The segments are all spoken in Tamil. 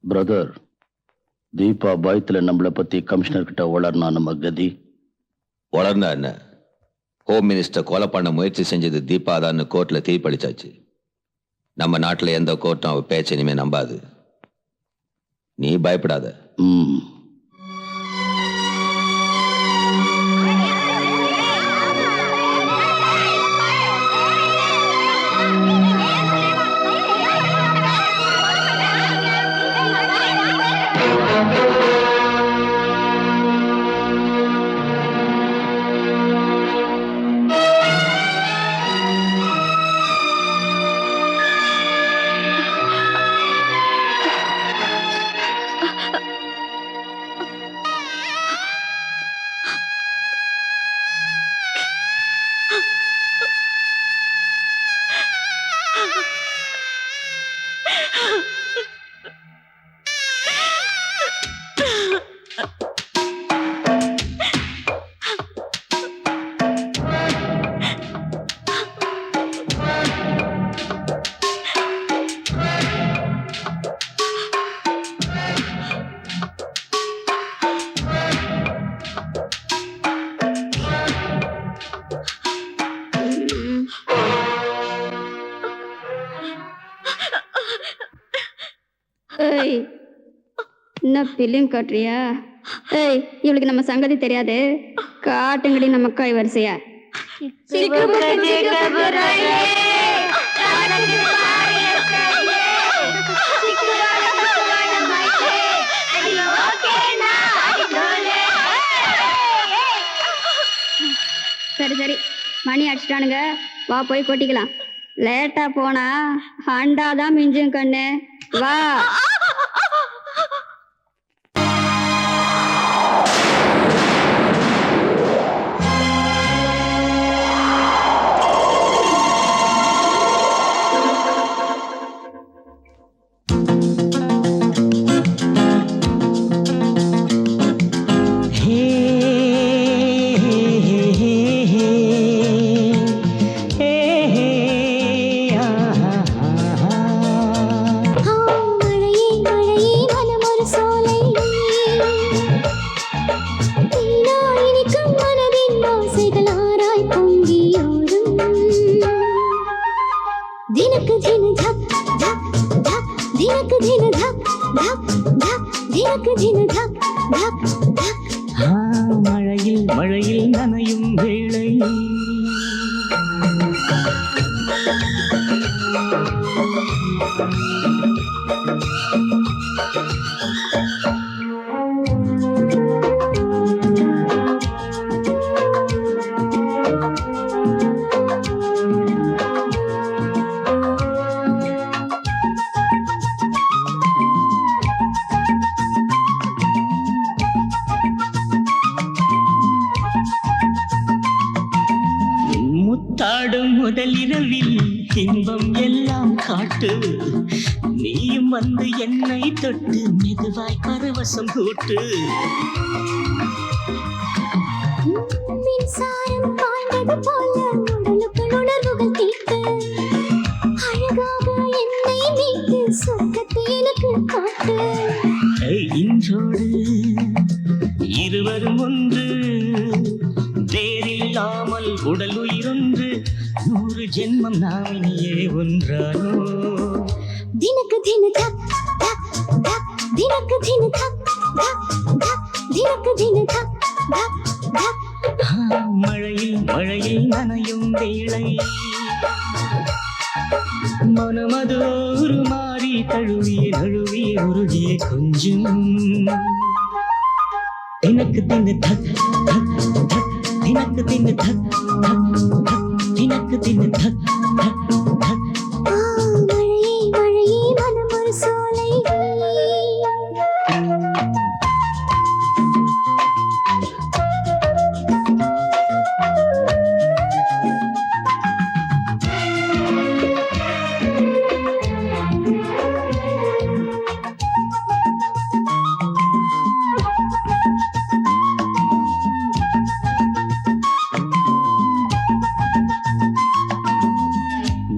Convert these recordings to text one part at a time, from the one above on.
பிரதர், தீபா பயத்துல நம்மளை பத்தி கமிஷனர் கிட்ட வளர்னா நம்ம கதி. வளர்ந்தா என்ன? ஹோம் மினிஸ்டர் கொலை பண்ண முயற்சி செஞ்சது தீபா தான் கோர்ட்ல தீர்ப்பளிச்சாச்சு. நம்ம நாட்டில் எந்த கோர்ட்டும் அவ பேச்ச இனிமே நம்பாது. நீ பயப்படாத. என்ன பிலிம் காட்டுறியா? ஏய், இவளுக்கு நம்ம சங்கதி தெரியாது. காட்டுங்கடி நம்ம கை வரிசையா. சரி சரி, மணி அடிச்சிட்டானுங்க, வா போய் கொட்டிக்கலாம். லேட்டா போனா ஹண்டாதான் மிஞ்சும் கண்ணு, வா. மழையில் மழையில் நனையும் வேளை முதல் இரவில் இன்பம் எல்லாம் காட்டு, நீயும் வந்து என்னை தொட்டு மெதுவாய் பரவசம் கூட்டு. மின்சாரம் பாய்ந்தது போல உடலுக்குள் உணர்வுகள் தீட்டு, அழகாக என்னை மீட்டு சொர்க்கத்தை எனக்கு காட்டு. இன்றோடு இருவரும் ஒன்று, வேறில்லாமல் உடல் உயிரொன்று, 100 ஜென்மம் நாம் இனியே ஒன்றானோ. தினக்கு தின தக் தக் தக், தினக்கு தின தக் தக் தக், தினக்கு தின தக் தக் தக். மழையில் மழையில் நனையும் வேளை, மனமது ஒரு மாறி தழுவிய நழுவிய உருகிய கொஞ்சம். தினக்கு தின தக் தக் தக், தினக்கு தின தக் தக் தக், தினக்கு தின தக் தக் தக். மழையே மழையே மனம் ஒரு சோலை.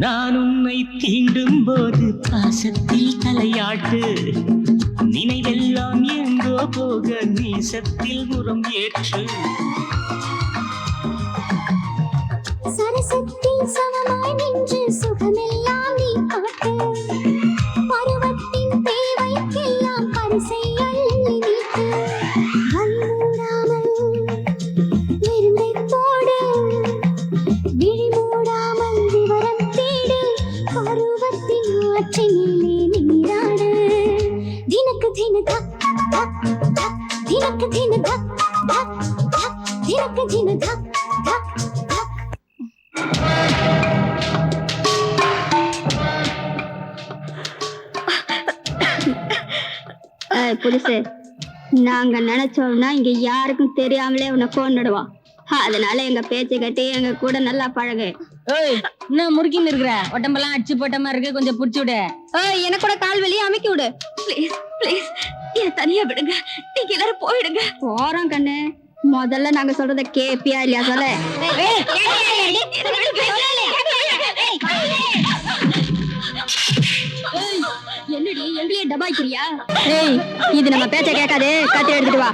நான் உன்னை தீண்டும் போது பாசத்தில் தலையாட்டு, போக நீசத்தில் முறம் ஏற்று சரசத்தில் சமமாய் நின்று சுகமெல்லாம் நீ காட்டு பருவத்தின் தேவைக்கெல்லாம் பரிசை அள்ளி நீட்டு கண்மூடாமல் விருந்தை போடு விழி மூடாமல் விவரம் தேடு பருவத்தின் ஆற்றினிலே நீராடு தினக்கு தின தக் தக் தக் தினக்கு தின தக் தக் தக் தினக்கு தின தக் தக் புதுசு நாங்க நினைச்சோம்னா இங்க யாருக்கும் தெரியாமலே உன்னை கொன்னுடுவோம். அதனால எங்க பேச்சை கட்டி எங்க கூட நல்லா பழகு. ஏய் என்ன முறுக்கின்னு இருக்கிற? உடம்பெல்லாம் அடிச்சு போட்ட மாதிரி இருக்கு, கொஞ்சம் புடிச்சு விடு. எனக்கு கூட கால் வலியை அமைக்கி விடு. ப்ளீஸ் ப்ளீஸ் என்ன தனியா விடுங்க, நீங்க எல்லாரும் போயிடுங்க. போறோம் கண்ணு, முதல்ல நாங்க சொல்றத கேப்பியா இல்லையா சொல்ல. என்னடி எங்களையே டபாய்க்கிறியா? ஏய் இது நம்ம பேச்ச கேட்காது, கத்தி எடுத்துட்டு வா.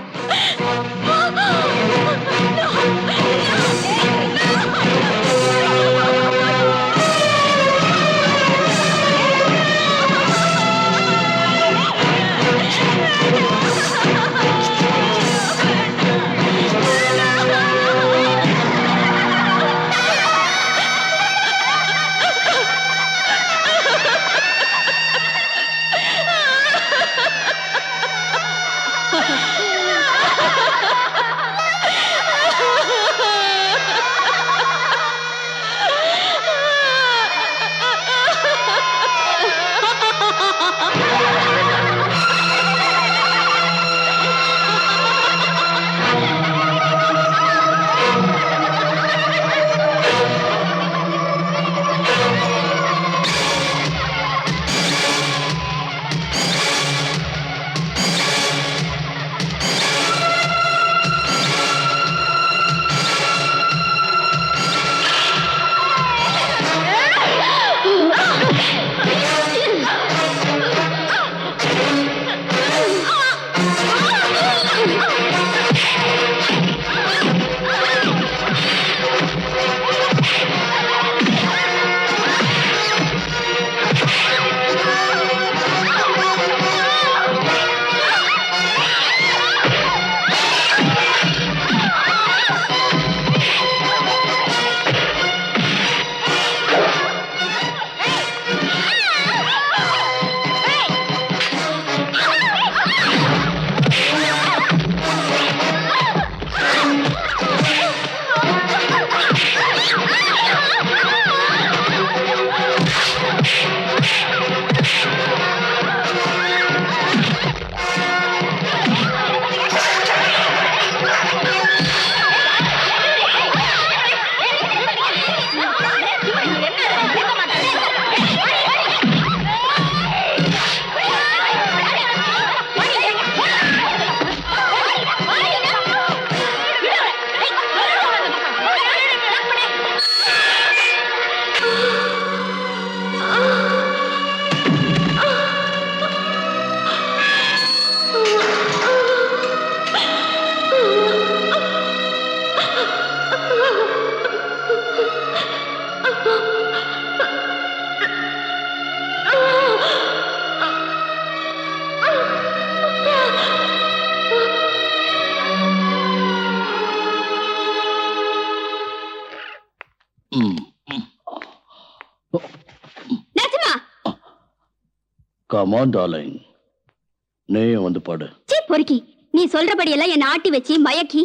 Come on, darling. நீயும் வந்து பாடு. சீ பொறுக்கி, நீ சொல்றபடி எல்லாம் என்ன ஆட்டி வச்சு மயக்கி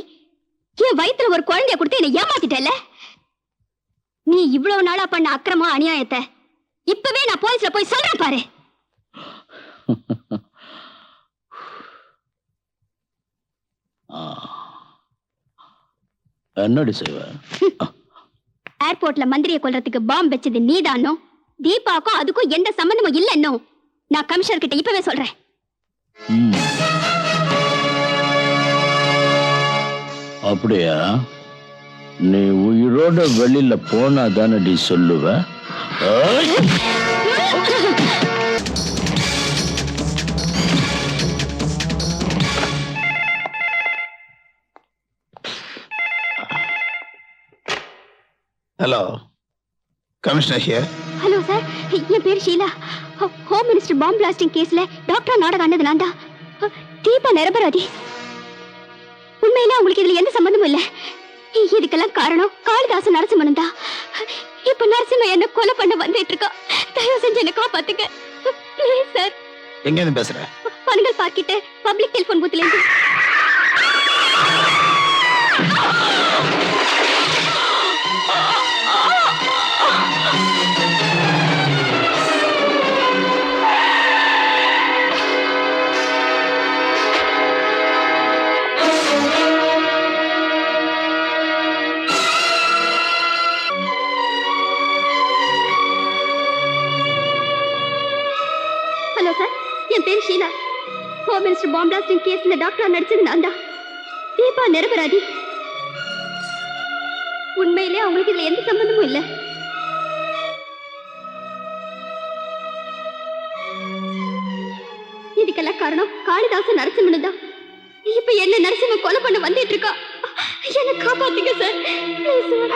என் வயித்துல ஒரு குழந்தைய கொடுத்து என்ன ஏமாத்திட்டல. நீ இவ்வளவு நாளா பண்ண அக்கிரமா அநியாயத்தை இப்பவே நான் போலீஸ்ல போய் சொல்றேன் பாரு. என்னடி செய்வ? ஏர்போர்ட்ல மந்திரியை கொல்றதுக்கு பாம்பு வச்சது நீதானோ? தீபாக்கும் அதுக்கும் எந்த சம்பந்தமும் இல்லைன்னோ நான் கமிஷனர் கிட்ட இப்பவே சொல்றேன். அப்படியா? நீ உயிரோட வெளியில போனா தானடி சொல்லுவ. Hello, commissioner here. Hello sir, என் பேர் Sheela. Home minister bomb blasting கேஸ்ல டாக்டர் நாடகம் ஆனது நான் தான். தீபா நிரபராதி. உண்மையில உங்களுக்கு இதுல எந்த சம்பந்தமும் இல்ல. இதுக்கெல்லாம் காரணம் காளிதாசன் நரசிம்மன் தான். இப்ப நரசிம்ம என்ன கொலை பண்ண வந்துட்டு இருக்கா. தயவு செஞ்சு என்ன காப்பாத்துங்க ப்ளீஸ் சார். எங்க இருந்து பேசுற? பனங்கல் பார்க்கிட்ட பப்ளிக் டெலிபோன் பூத்ல இருந்து. ஹலோ சார், என் பேர் Sheela. Home minister bomb blasting கேஸ்ல டாக்டர் நடிச்சது நான் தான். தீபா நிரபராதி. உண்மையிலே அவங்களுக்கு இதுல எந்த சம்பந்தமும் இல்ல. இதுக்கெல்லாம் காரணம் காளிதாசன் நரசிம்மன் தான். இப்ப என்ன நரசிம்ம கொலை பண்ண வந்துட்டு இருக்கா. என்ன காப்பாத்துங்க சார் ப்ளீஸ் சார்.